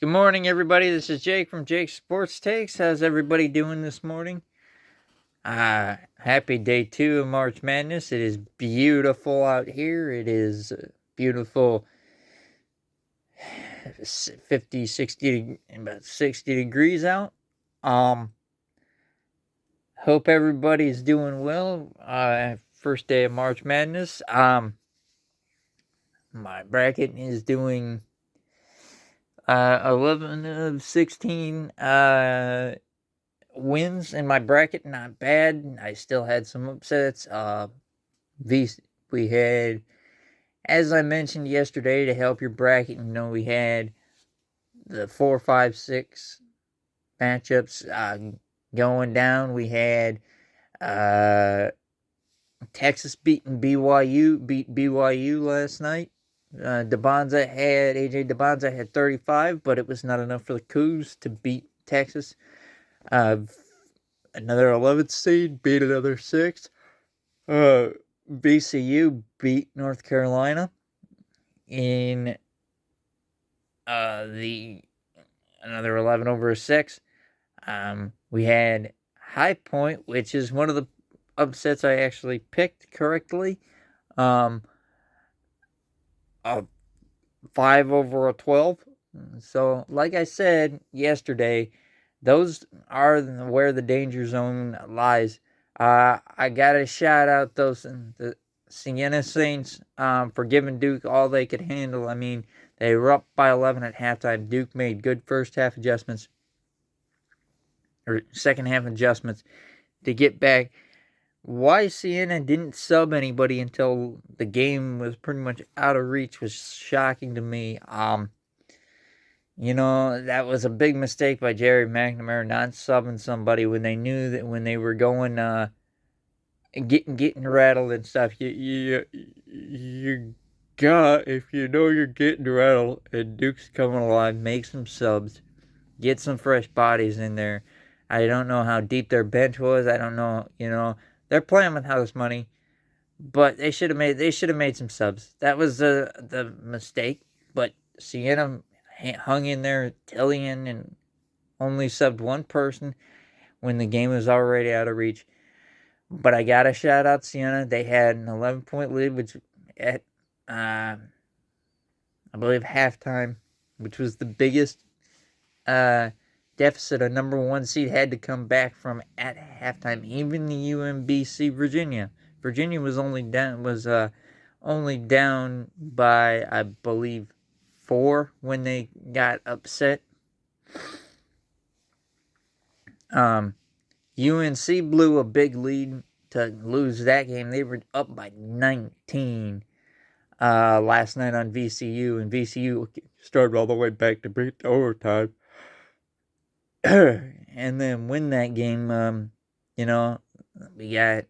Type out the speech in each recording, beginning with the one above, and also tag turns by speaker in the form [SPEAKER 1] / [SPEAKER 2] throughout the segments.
[SPEAKER 1] Good morning, everybody. This is Jake from Jake's Sports Takes. How's everybody doing this morning? Happy day 2 of March Madness. It is beautiful out here. It is beautiful 50, 60, about 60 degrees out. Hope everybody's doing well. First day of March Madness. My bracket is doing 11 of 16 wins in my bracket. Not bad. I still had some upsets. We had, as I mentioned yesterday, to help your bracket, we had the 4, 5, 6 matchups going down. We had Texas beat BYU last night. AJ Debonza had 35, but it was not enough for the Cougs to beat Texas. Another 11th seed beat another 6. VCU beat North Carolina in another 11 over 6. We had High Point, which is one of the upsets I actually picked correctly. 5 over a 12. So, like I said yesterday, those are where the danger zone lies. I gotta shout out the Siena Saints for giving Duke all they could handle. I mean, they were up by 11 at halftime. Duke made good first half adjustments, or second half adjustments, to get back. Why Siena didn't sub anybody until the game was pretty much out of reach was shocking to me. That was a big mistake by Jerry McNamara, not subbing somebody when they knew that when they were going getting rattled and stuff. You got, if you know you're getting rattled and Duke's coming alive, make some subs, get some fresh bodies in there. I don't know how deep their bench was. I don't know. They're playing with house money, but they should have made some subs. That was the mistake. But Siena hung in there, Tillian, and only subbed one person when the game was already out of reach. But I gotta shout out Siena. They had an 11-point lead, which at I believe halftime, which was the biggest deficit a number 1 seed had to come back from at halftime. Even the UMBC Virginia was only down by, I believe, 4 when they got upset. UNC blew a big lead to lose that game. They were up by 19 last night on VCU, and VCU started all the way back to beat the overtime. And then win that game. We got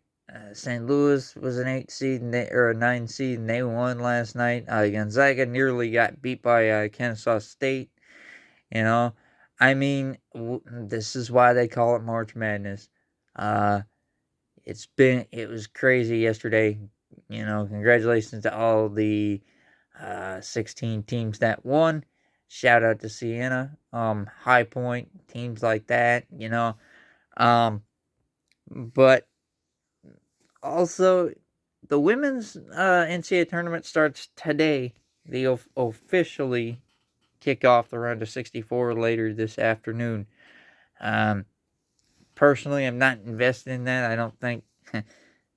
[SPEAKER 1] St. Louis was an 8 seed or a 9 seed, and they won last night. Gonzaga nearly got beat by Kennesaw State. I mean, this is why they call it March Madness. It was crazy yesterday. Congratulations to all the 16 teams that won. Shout out to Siena, High Point, teams like that, But also, the women's NCAA tournament starts today. They officially kick off the round of 64 later this afternoon. Personally, I'm not invested in that. I don't think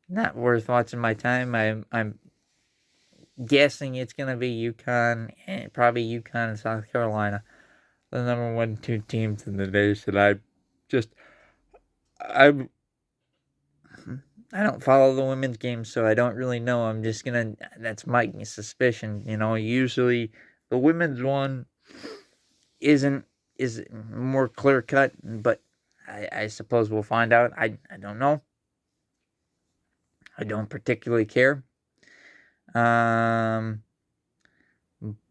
[SPEAKER 1] not worth watching my time. I'm guessing it's going to be UConn, and probably UConn and South Carolina, the number 1, 2 teams in the nation. I don't follow the women's game, so I don't really know. That's my suspicion. Usually the women's one is more clear cut, but I suppose we'll find out. I don't know. I don't particularly care.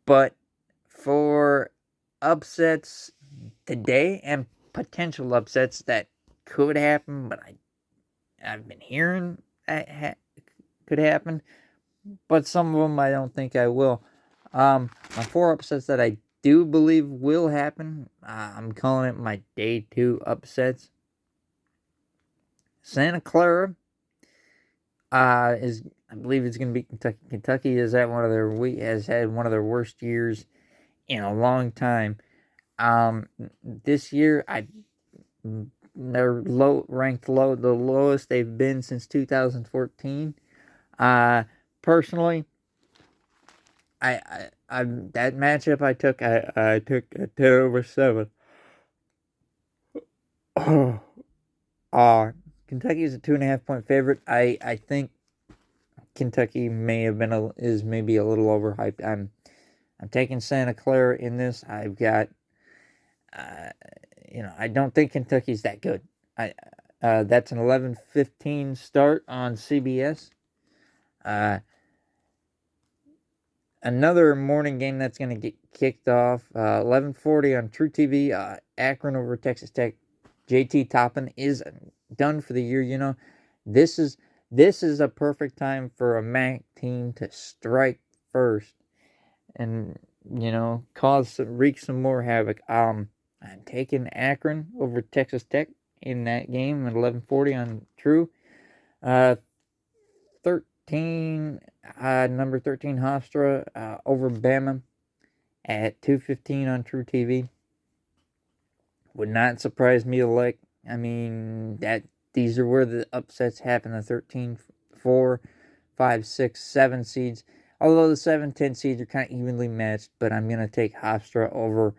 [SPEAKER 1] But for upsets today and potential upsets that could happen, but I've been hearing that could happen, but some of them I don't think I will. My 4 upsets that I do believe will happen. I'm calling it my day 2 upsets. Santa Clara is, I believe it's going to be Kentucky. Kentucky is at has had one of their worst years in a long time. This year they're ranked low, the lowest they've been since 2014. Personally, I that matchup I took a 10/7. Kentucky is a 2.5 point favorite. I think Kentucky is maybe a little overhyped. I'm taking Santa Clara in this. I've got uh, I don't think Kentucky's that good. That's an 11:15 start on CBS. Uh, Another morning game that's going to get kicked off 11:40 on True TV. Akron over Texas Tech. JT Toppin is done for the year. This is this is a perfect time for a MAC team to strike first and wreak some more havoc. I'm taking Akron over Texas Tech in that game at 11:40 on True. Uh, 13 number 13 Hofstra over Bama at 2:15 on True TV. Would not surprise me I mean that these are where the upsets happen. The 13, 4, 5, 6, 7 seeds. Although the 7, 10 seeds are kind of evenly matched, but I'm gonna take Hofstra over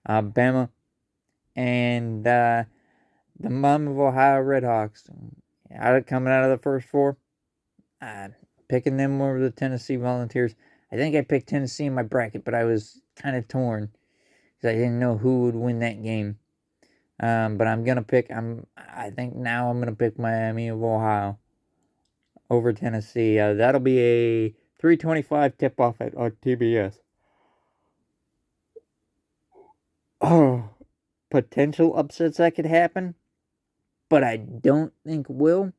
[SPEAKER 1] Bama and the Mom of Ohio Redhawks. Coming out of the first 4. Picking them over the Tennessee Volunteers. I think I picked Tennessee in my bracket, but I was kind of torn because I didn't know who would win that game. But I'm gonna pick. I think now I'm gonna pick Miami of Ohio over Tennessee. That'll be a 3:25 tip off on TBS. Oh, potential upsets that could happen, but I don't think will.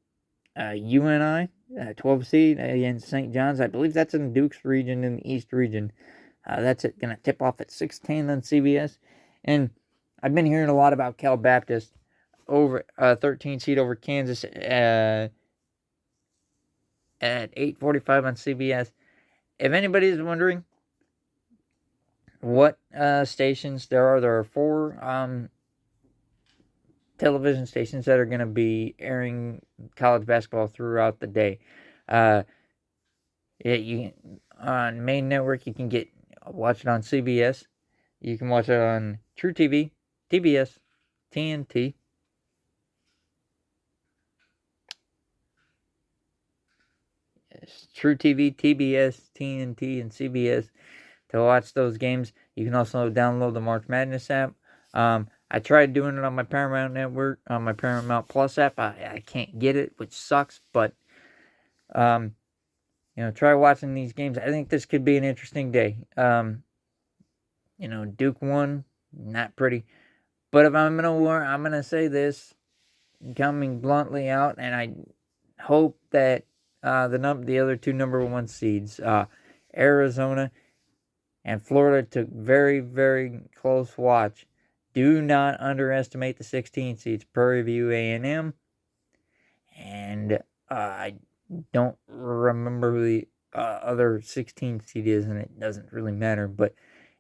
[SPEAKER 1] UNI, 12 seed against St. John's. I believe that's in the Dukes region in the East region. That's going to tip off at 6:10 on CBS. And I've been hearing a lot about Cal Baptist over 13 seed over Kansas at 8:45 on CBS. If anybody's wondering what stations there are 4 television stations that are going to be airing college basketball throughout the day. You on main network you can watch it on CBS. You can watch it on True TV, TBS, TNT. Yes, True TV, TBS, TNT, and CBS to watch those games. You can also download the March Madness app. I tried doing it on my Paramount Network, on my Paramount Plus app. I can't get it, which sucks, but try watching these games. I think this could be an interesting day. Duke won, not pretty. But if I'm gonna say this, coming bluntly out, and I hope that the other 2 number 1 seeds, Arizona and Florida, took very, very close watch. Do not underestimate the 16 seeds. Prairie View A&M, and I don't remember who the other 16 seed is, and it doesn't really matter. But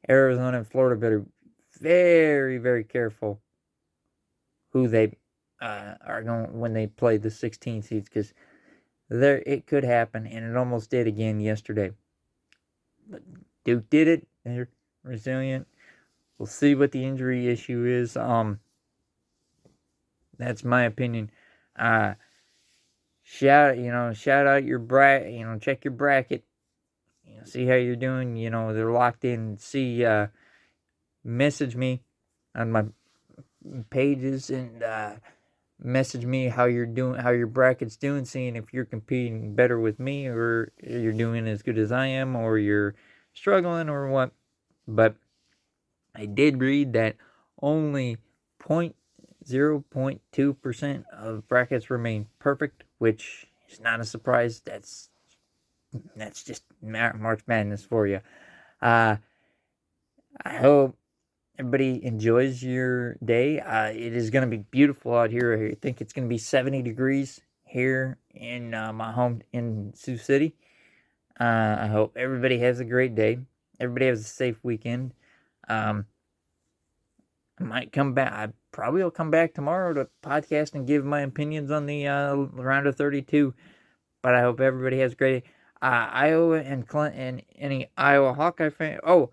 [SPEAKER 1] Arizona and Florida better be very, very careful who they are going when they play the 16 seeds, because it could happen, and it almost did again yesterday. But Duke did it. They're resilient. We'll see what the injury issue is. That's my opinion. Shout out your bracket. Check your bracket. See how you're doing. They're locked in. Message me on my pages and message me how you're doing, how your bracket's doing, seeing if you're competing better with me or you're doing as good as I am or you're struggling or what. But I did read that only 0.2% of brackets remain perfect, which is not a surprise. That's just March Madness for you. I hope everybody enjoys your day. It is going to be beautiful out here. I think it's going to be 70 degrees here in my home in Sioux City. I hope everybody has a great day. Everybody has a safe weekend. Um, I might come back. I probably will come back tomorrow to podcast and give my opinions on the round of 32. But I hope everybody has a great day. Iowa and Clinton and any Iowa Hawkeye fan. Oh,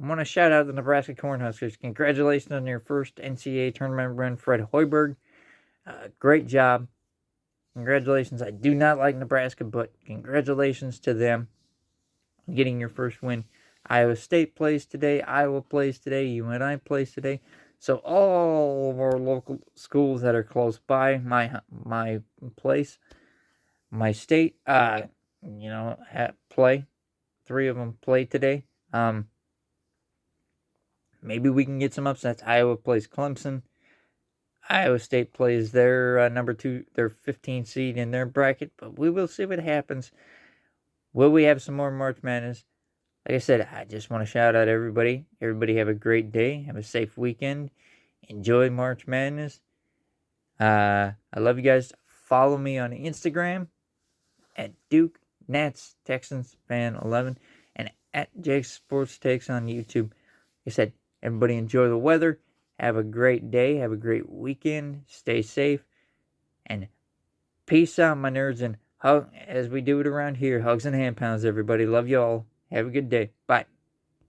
[SPEAKER 1] I want to shout out the Nebraska Cornhuskers. Congratulations on your first NCAA tournament run, Fred Hoiberg. Great job. Congratulations. I do not like Nebraska, but congratulations to them on getting your first win. Iowa State plays today. Iowa plays today. UNI plays today. So all of our local schools that are close by my place, my state, play. 3 of them play today. Maybe we can get some upsets. Iowa plays Clemson. Iowa State plays their number 2, their 15 seed in their bracket, but we will see what happens. Will we have some more March Madness? Like I said, I just want to shout out everybody. Everybody have a great day. Have a safe weekend. Enjoy March Madness. I love you guys. Follow me on Instagram at Duke Nats Texans Fan 11 and at Jake's Sports Takes on YouTube. Like I said, everybody enjoy the weather. Have a great day. Have a great weekend. Stay safe. And peace out, my nerds. And hug, as we do it around here, hugs and hand pounds, everybody. Love you all. Have a good day. Bye.